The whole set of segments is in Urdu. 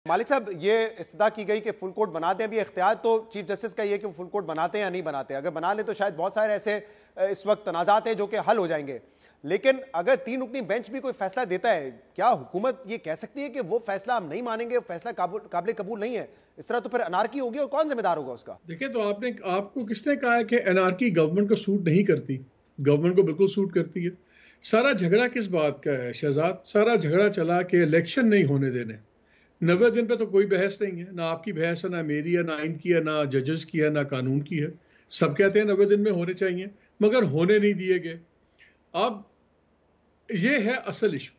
مالک صاحب، یہ استدعا کی گئی کہ فل کورٹ بنا دیں. ابھی اختیار تو چیف جسٹس کا یہ کہ وہ فل کورٹ بناتے ہیں یا نہیں بناتے. اگر بنا لیں تو شاید بہت سارے ایسے اس وقت تنازعات ہیں جو کہ حل ہو جائیں گے. لیکن اگر 3 رکنی بینچ بھی کوئی فیصلہ دیتا ہے، کیا حکومت یہ کہہ سکتی ہے کہ وہ فیصلہ ہم نہیں مانیں گے، وہ فیصلہ قابل قبول نہیں ہے؟ اس طرح تو پھر انارکی ہوگی، اور کون ذمہ دار ہوگا اس کا؟ دیکھیں، تو آپ کو کس نے کہا ہے کہ انارکی گورنمنٹ کو سوٹ نہیں کرتی؟ گورنمنٹ کو بالکل سوٹ کرتی ہے. سارا جھگڑا کس بات کا ہے شہزاد؟ سارا جھگڑا چلا کہ الیکشن نہیں ہونے دینے. 90 دن پہ تو کوئی بحث نہیں ہے، نہ آپ کی بحث ہے، نہ میری ہے، نہ آئین کی ہے، نہ ججز کی ہے، نہ قانون کی ہے. سب کہتے ہیں 90 دن میں ہونے چاہیے، مگر ہونے نہیں دیے گئے. اب یہ ہے اصل ایشو.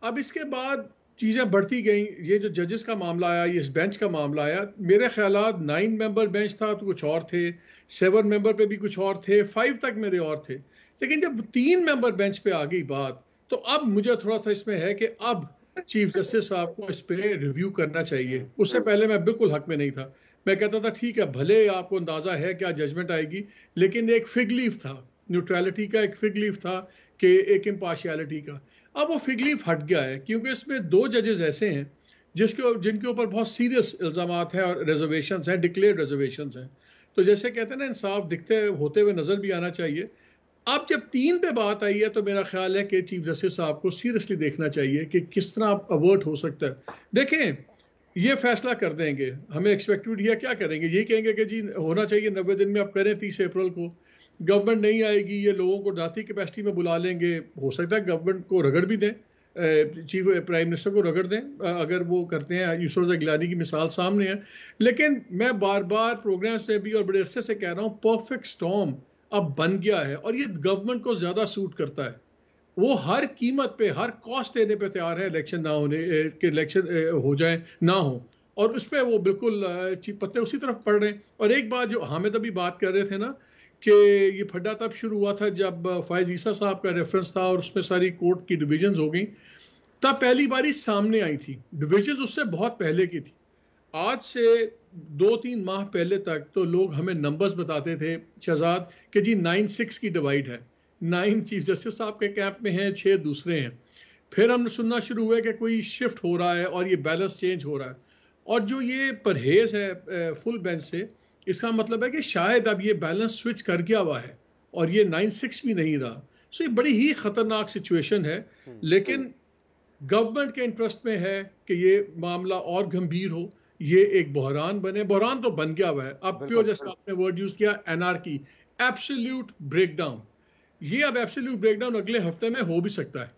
اب اس کے بعد چیزیں بڑھتی گئیں. یہ جو ججز کا معاملہ آیا، یہ اس بینچ کا معاملہ آیا، میرے خیالات 9 ممبر بینچ تھا تو کچھ اور تھے، 7 ممبر پہ بھی کچھ اور تھے، 5 تک میرے اور تھے. لیکن جب 3 ممبر بینچ پہ آ گئی بات، تو اب مجھے تھوڑا سا اس میں ہے کہ اب چیف جسٹس صاحب کو اس پہ ریویو کرنا چاہیے. اس سے پہلے میں بالکل حق میں نہیں تھا. میں کہتا تھا ٹھیک ہے، بھلے آپ کو اندازہ ہے کیا ججمنٹ آئے گی، لیکن ایک فگ لیف تھا، نیوٹرلٹی کا ایک فگ لیف تھا، کہ ایک امپارشیلٹی کا. اب وہ فگ لیف ہٹ گیا ہے، کیونکہ اس میں 2 ججز ایسے ہیں جن کے اوپر بہت سیریس الزامات ہیں اور ریزرویشنز ہیں، ڈکلیئرڈ ریزرویشنز ہیں. تو جیسے کہتے ہیں نا، انصاف دکھتے ہوتے ہوئے نظر بھی آنا چاہیے. اب جب 3 پہ بات آئی ہے تو میرا خیال ہے کہ چیف جسٹس صاحب کو سیریسلی دیکھنا چاہیے کہ کس طرح اوارٹ ہو سکتا ہے. دیکھیں، یہ فیصلہ کر دیں گے، ہمیں ایکسپیکٹڈ ہے کیا کریں گے؟ یہی کہیں گے کہ جی ہونا چاہیے 90 دن میں، اب کریں 30 اپریل کو. گورنمنٹ نہیں آئے گی، یہ لوگوں کو ذاتی کیپیسٹی میں بلا لیں گے. ہو سکتا ہے گورنمنٹ کو رگڑ بھی دیں، چیف پرائم منسٹر کو رگڑ دیں اگر وہ کرتے ہیں. یوسف رضا گیلانی کی مثال سامنے ہے. لیکن میں بار بار پروگرامز میں بھی اور بڑے عرصے سے کہہ رہا ہوں، پرفیکٹ سٹارم اب بن گیا ہے، اور یہ گورنمنٹ کو زیادہ سوٹ کرتا ہے. وہ ہر قیمت پہ، ہر کاسٹ دینے پہ تیار ہے الیکشن نہ ہونے کہ الیکشن ہو جائیں نہ ہو. اور اس پہ وہ بالکل پتے اسی طرف پڑ رہے ہیں. اور ایک بات جو حامد ابھی بات کر رہے تھے نا، کہ یہ پھڈا تب شروع ہوا تھا جب فائز عیسیٰ صاحب کا ریفرنس تھا اور اس میں ساری کورٹ کی ڈویژنز ہو گئیں. تب پہلی باری سامنے آئی تھی. ڈویژنز اس سے بہت پہلے کی تھی. آج سے 2-3 ماہ پہلے تک تو لوگ ہمیں نمبرز بتاتے تھے شہزاد کہ جی 9-6 کی ڈیوائیڈ ہے. 9 چیف جسٹس صاحب کے کیمپ میں ہیں، 6 دوسرے ہیں. پھر ہم نے سننا شروع ہوئے کہ کوئی شفٹ ہو رہا ہے اور یہ بیلنس چینج ہو رہا ہے. اور جو یہ پرہیز ہے فل بینچ سے، اس کا مطلب ہے کہ شاید اب یہ بیلنس سوئچ کر گیا ہوا ہے اور یہ 9-6 بھی نہیں رہا. سو یہ بڑی ہی خطرناک سچویشن ہے. لیکن گورنمنٹ کے انٹرسٹ میں ہے کہ یہ معاملہ اور گمبھیر ہو، یہ ایک بحران بنے. بحران تو بن گیا ہوا ہے. اب پیو جیسا آپ نے ورڈ یوز کیا، انارکی، ایبسلیوٹ بریک ڈاؤن. یہ اب ایبسلیوٹ بریک ڈاؤن اگلے ہفتے میں ہو بھی سکتا ہے.